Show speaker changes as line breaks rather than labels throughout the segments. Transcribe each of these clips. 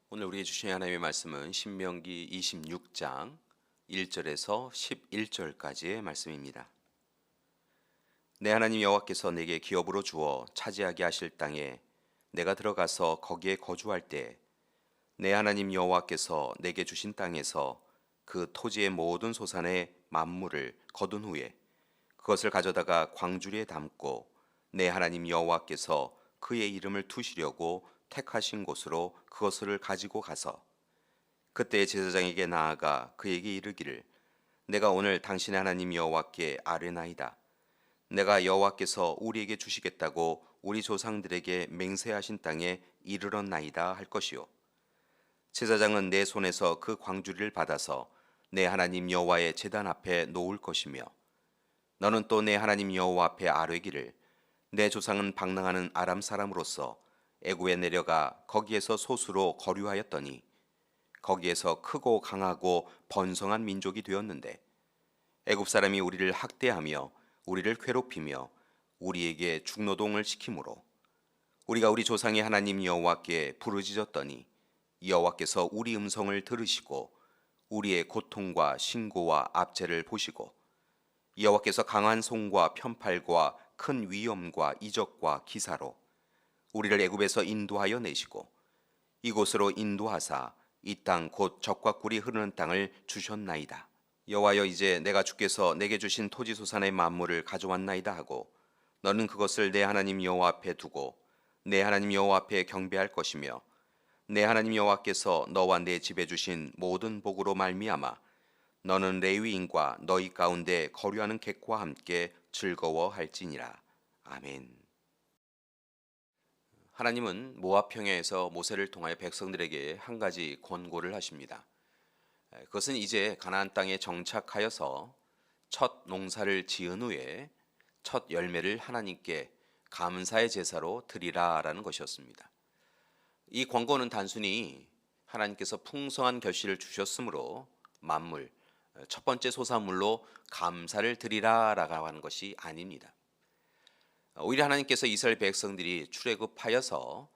오늘 우리에게 주신 하나님의 말씀은 신명기 26장 1절에서 11절까지의 말씀입니다. 내 하나님 여호와께서 내게 기업으로 주어 차지하게 하실 땅에 내가 들어가서 거기에 거주할 때 내 하나님 여호와께서 내게 주신 땅에서 그 토지의 모든 소산의 만물을 거둔 후에 그것을 가져다가 광주리에 담고 내 하나님 여호와께서 그의 이름을 두시려고 택하신 곳으로 그것을 가지고 가서 그때 제사장에게 나아가 그에게 이르기를 내가 오늘 당신의 하나님 여호와께 아뢰나이다. 내가 여호와께서 우리에게 주시겠다고 우리 조상들에게 맹세하신 땅에 이르렀나이다 할 것이요. 제사장은 내 손에서 그 광주리를 받아서 내 하나님 여호와의 제단 앞에 놓을 것이며 너는 또 내 하나님 여호와 앞에 아뢰기를 내 조상은 방랑하는 아람 사람으로서 애굽에 내려가 거기에서 소수로 거류하였더니 거기에서 크고 강하고 번성한 민족이 되었는데 애굽 사람이 우리를 학대하며 우리를 괴롭히며 우리에게 중노동을 시키므로 우리가 우리 조상의 하나님 여호와께 부르짖었더니 여호와께서 우리 음성을 들으시고 우리의 고통과 신고와 압제를 보시고 여호와께서 강한 손과 편팔과 큰 위엄과 이적과 기사로 우리를 애굽에서 인도하여 내시고 이곳으로 인도하사 이 땅 곧 젖과 꿀이 흐르는 땅을 주셨나이다. 여호와여 이제 내가 주께서 내게 주신 토지 소산의 만물을 가져왔나이다 하고 너는 그것을 내 하나님 여호와 앞에 두고 내 하나님 여호와 앞에 경배할 것이며 내 하나님 여호와께서 너와 내 집에 주신 모든 복으로 말미암아 너는 레위인과 너희 가운데 거류하는 객과 함께 즐거워할지니라. 아멘. 하나님은 모압 평야에서 모세를 통하여 백성들에게 한 가지 권고를 하십니다. 그것은 이제 가나안 땅에 정착하여서 첫 농사를 지은 후에 첫 열매를 하나님께 감사의 제사로 드리라라는 것이었습니다. 이 권고는 단순히 하나님께서 풍성한 결실을 주셨으므로 만물, 첫 번째 소산물로 감사를 드리라라고 하는 것이 아닙니다. 오히려 하나님께서 이스라엘 백성들이 출애굽하여서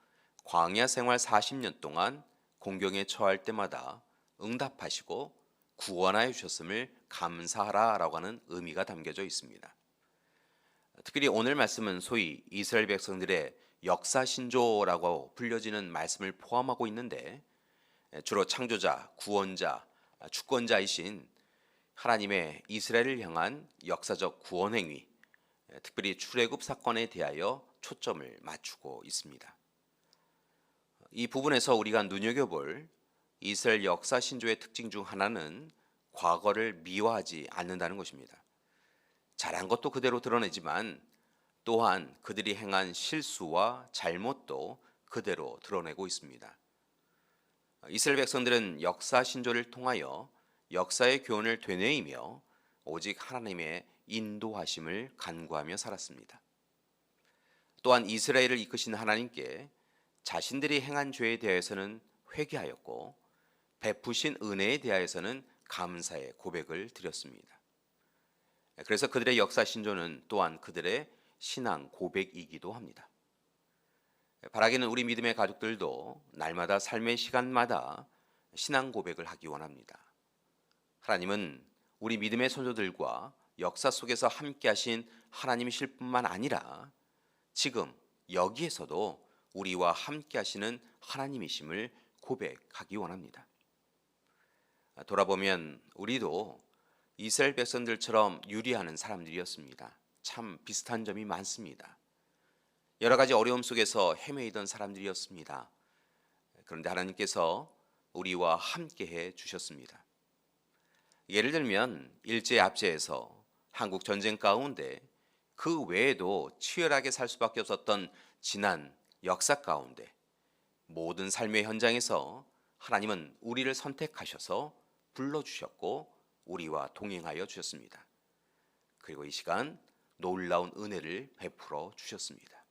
광야 생활 40년 동안 공경에 처할 때마다 응답하시고 구원하여 주셨음을 감사하라라고 하는 의미가 담겨져 있습니다. 특별히 오늘 말씀은 소위 이스라엘 백성들의 역사 신조라고 불려지는 말씀을 포함하고 있는데, 주로 창조자, 구원자, 주권자이신 하나님의 이스라엘을 향한 역사적 구원 행위, 특별히 출애굽 사건에 대하여 초점을 맞추고 있습니다. 이 부분에서 우리가 눈여겨볼 이스라엘 역사 신조의 특징 중 하나는 과거를 미화하지 않는다는 것입니다. 잘한 것도 그대로 드러내지만 또한 그들이 행한 실수와 잘못도 그대로 드러내고 있습니다. 이스라엘 백성들은 역사 신조를 통하여 역사의 교훈을 되뇌이며 오직 하나님의 인도하심을 간구하며 살았습니다. 또한 이스라엘을 이끄신 하나님께 자신들이 행한 죄에 대해서는 회개하였고 베푸신 은혜에 대하여서는 감사의 고백을 드렸습니다. 그래서 그들의 역사 신조는 또한 그들의 신앙 고백이기도 합니다. 바라기는 우리 믿음의 가족들도 날마다 삶의 시간마다 신앙 고백을 하기 원합니다. 하나님은 우리 믿음의 선조들과 역사 속에서 함께 하신 하나님이실 뿐만 아니라 지금 여기에서도 우리와 함께 하시는 하나님이심을 고백하기 원합니다. 돌아보면 우리도 이스라엘 백성들처럼 유리하는 사람들이었습니다. 참 비슷한 점이 많습니다. 여러 가지 어려움 속에서 헤매이던 사람들이었습니다. 그런데 하나님께서 우리와 함께해 주셨습니다. 예를 들면 일제압제에서 한국 전쟁 가운데 그 외에도 치열하게 살 수밖에 없었던 지난 역사 가운데 모든 삶의 현장에서 하나님은 우리를 선택하셔서 불러주셨고 우리와 동행하여 주셨습니다. 그리고 이 시간 놀라운 은혜를 베풀어 주셨습니다.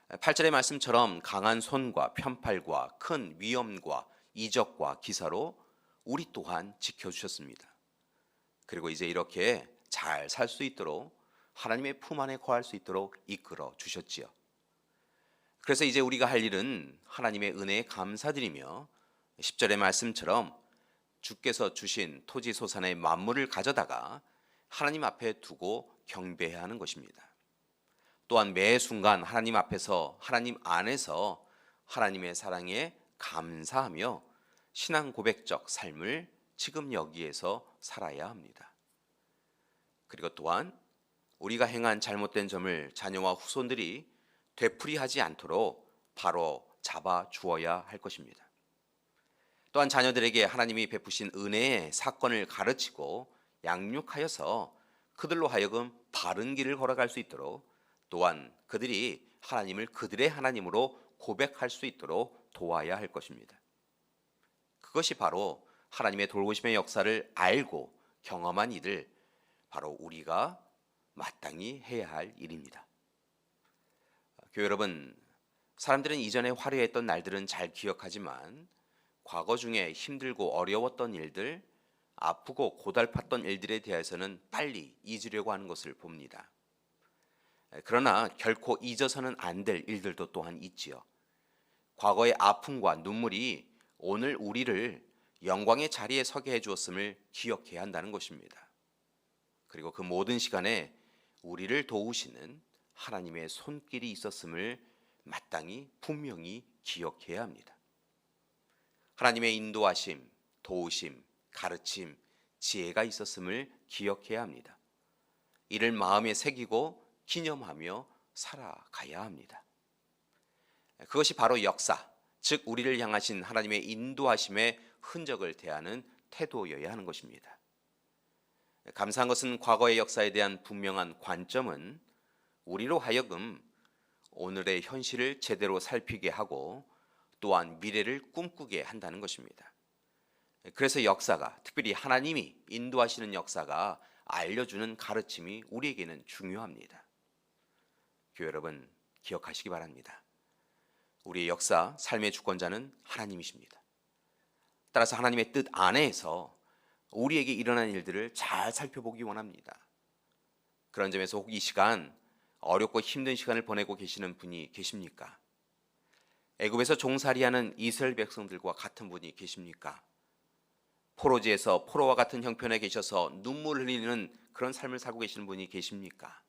8절의 말씀처럼 강한 손과 편팔과 큰 위험과 이적과 기사로 우리 또한 지켜주셨습니다. 그리고 이제 이렇게 잘 살 수 있도록 하나님의 품 안에 거할 수 있도록 이끌어 주셨지요. 그래서 이제 우리가 할 일은 하나님의 은혜에 감사드리며 10절의 말씀처럼 주께서 주신 토지 소산의 만물을 가져다가 하나님 앞에 두고 경배해야 하는 것입니다. 또한 매 순간 하나님 앞에서 하나님 안에서 하나님의 사랑에 감사하며 신앙 고백적 삶을 지금 여기에서 살아야 합니다. 그리고 또한 우리가 행한 잘못된 점을 자녀와 후손들이 되풀이하지 않도록 바로 잡아 주어야 할 것입니다. 또한 자녀들에게 하나님이 베푸신 은혜의 사건을 가르치고 양육하여서 그들로 하여금 바른 길을 걸어갈 수 있도록, 또한 그들이 하나님을 그들의 하나님으로 고백할 수 있도록 도와야 할 것입니다. 그것이 바로 하나님의 돌보심의 역사를 알고 경험한 이들, 바로 우리가 마땅히 해야 할 일입니다. 교회 여러분, 사람들은 이전에 화려했던 날들은 잘 기억하지만 과거 중에 힘들고 어려웠던 일들, 아프고 고달팠던 일들에 대해서는 빨리 잊으려고 하는 것을 봅니다. 그러나 결코 잊어서는 안 될 일들도 또한 있지요. 과거의 아픔과 눈물이 오늘 우리를 영광의 자리에 서게 해주었음을 기억해야 한다는 것입니다. 그리고 그 모든 시간에 우리를 도우시는 하나님의 손길이 있었음을 마땅히 분명히 기억해야 합니다. 하나님의 인도하심, 도우심, 가르침, 지혜가 있었음을 기억해야 합니다. 이를 마음에 새기고 기념하며 살아가야 합니다. 그것이 바로 역사, 즉 우리를 향하신 하나님의 인도하심의 흔적을 대하는 태도여야 하는 것입니다. 감사한 것은 과거의 역사에 대한 분명한 관점은 우리로 하여금 오늘의 현실을 제대로 살피게 하고 또한 미래를 꿈꾸게 한다는 것입니다. 그래서 역사가, 특별히 하나님이 인도하시는 역사가 알려주는 가르침이 우리에게는 중요합니다. 교회 여러분, 기억하시기 바랍니다. 우리의 역사, 삶의 주권자는 하나님이십니다. 따라서 하나님의 뜻 안에서 우리에게 일어난 일들을 잘 살펴보기 원합니다. 그런 점에서 혹 이 시간 어렵고 힘든 시간을 보내고 계시는 분이 계십니까? 애굽에서 종살이하는 이스라엘 백성들과 같은 분이 계십니까? 포로지에서 포로와 같은 형편에 계셔서 눈물 흘리는 그런 삶을 살고 계시는 분이 계십니까?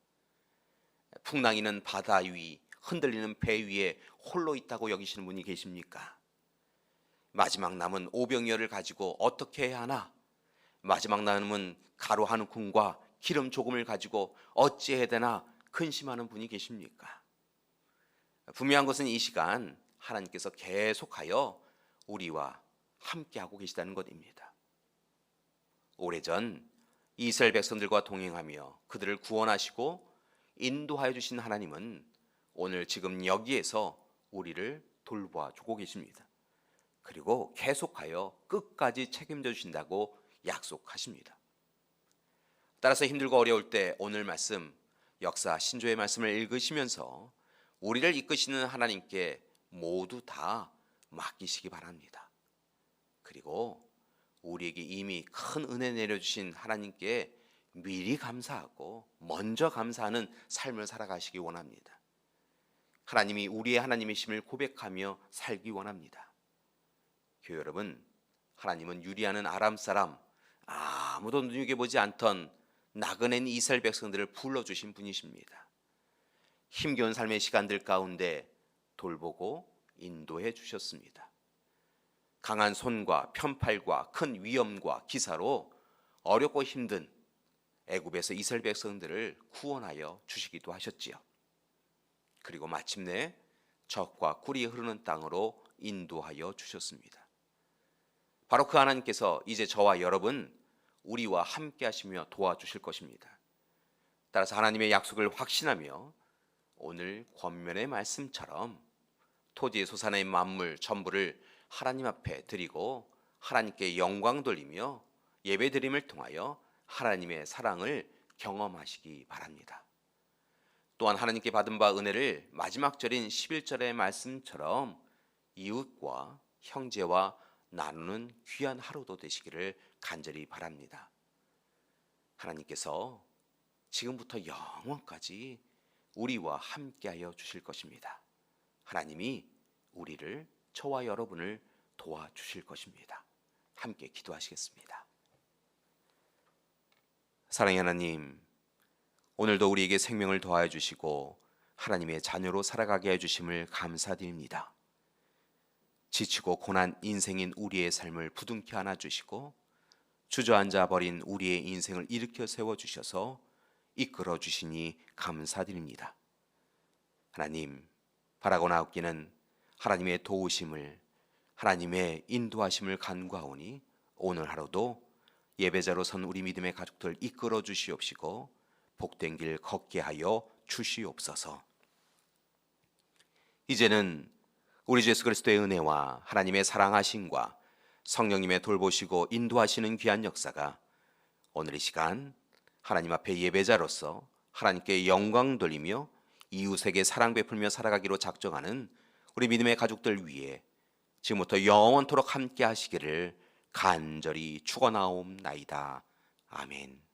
풍랑이는 바다 위, 흔들리는 배 위에 홀로 있다고 여기시는 분이 계십니까? 마지막 남은 오병이어를 가지고 어떻게 해야 하나? 마지막 남은 가루 한 움큼과 기름 조금을 가지고 어찌해야 되나 근심하는 분이 계십니까? 분명한 것은 이 시간 하나님께서 계속하여 우리와 함께하고 계시다는 것입니다. 오래전 이스라엘 백성들과 동행하며 그들을 구원하시고 인도하여 주신 하나님은 오늘 지금 여기에서 우리를 돌보아 주고 계십니다. 그리고 계속하여 끝까지 책임져 주신다고 약속하십니다. 따라서 힘들고 어려울 때 오늘 말씀, 역사 신조의 말씀을 읽으시면서 우리를 이끄시는 하나님께 모두 다 맡기시기 바랍니다. 그리고 우리에게 이미 큰 은혜 내려주신 하나님께 미리 감사하고 먼저 감사하는 삶을 살아가시기 원합니다. 하나님이 우리의 하나님이심을 고백하며 살기 원합니다. 교회 여러분, 하나님은 유리하는 아람 사람, 아무도 눈여겨보지 않던 나그네인 이스라엘 백성들을 불러주신 분이십니다. 힘겨운 삶의 시간들 가운데 돌보고 인도해 주셨습니다. 강한 손과 편팔과 큰 위험과 기사로 어렵고 힘든 애굽에서 이스라엘 백성들을 구원하여 주시기도 하셨지요. 그리고 마침내 젖과 꿀이 흐르는 땅으로 인도하여 주셨습니다. 바로 그 하나님께서 이제 저와 여러분 우리와 함께 하시며 도와주실 것입니다. 따라서 하나님의 약속을 확신하며 오늘 권면의 말씀처럼 토지에 솟아낸 만물 전부를 하나님 앞에 드리고 하나님께 영광 돌리며 예배드림을 통하여 하나님의 사랑을 경험하시기 바랍니다. 또한 하나님께 받은 바 은혜를 마지막 절인 11절의 말씀처럼 이웃과 형제와 나누는 귀한 하루도 되시기를 간절히 바랍니다. 하나님께서 지금부터 영원까지 우리와 함께하여 주실 것입니다. 하나님이 우리를, 저와 여러분을 도와주실 것입니다. 함께 기도하시겠습니다. 사랑의 하나님, 오늘도 우리에게 생명을 더하여 주시고 하나님의 자녀로 살아가게 해주심을 감사드립니다. 지치고 고난 인생인 우리의 삶을 부둥켜 안아주시고 주저앉아 버린 우리의 인생을 일으켜 세워주셔서 이끌어 주시니 감사드립니다. 하나님, 바라고 나옵기는 하나님의 도우심을, 하나님의 인도하심을 간구하오니 오늘 하루도 예배자로 선 우리 믿음의 가족들 이끌어 주시옵시고 복된 길 걷게 하여 주시옵소서. 이제는 우리 주 예수 그리스도의 은혜와 하나님의 사랑하심과 성령님의 돌보시고 인도하시는 귀한 역사가 오늘 이 시간 하나님 앞에 예배자로서 하나님께 영광 돌리며 이웃에게 사랑 베풀며 살아가기로 작정하는 우리 믿음의 가족들 위해 지금부터 영원토록 함께 하시기를 간절히 축원하옵나이다. 아멘.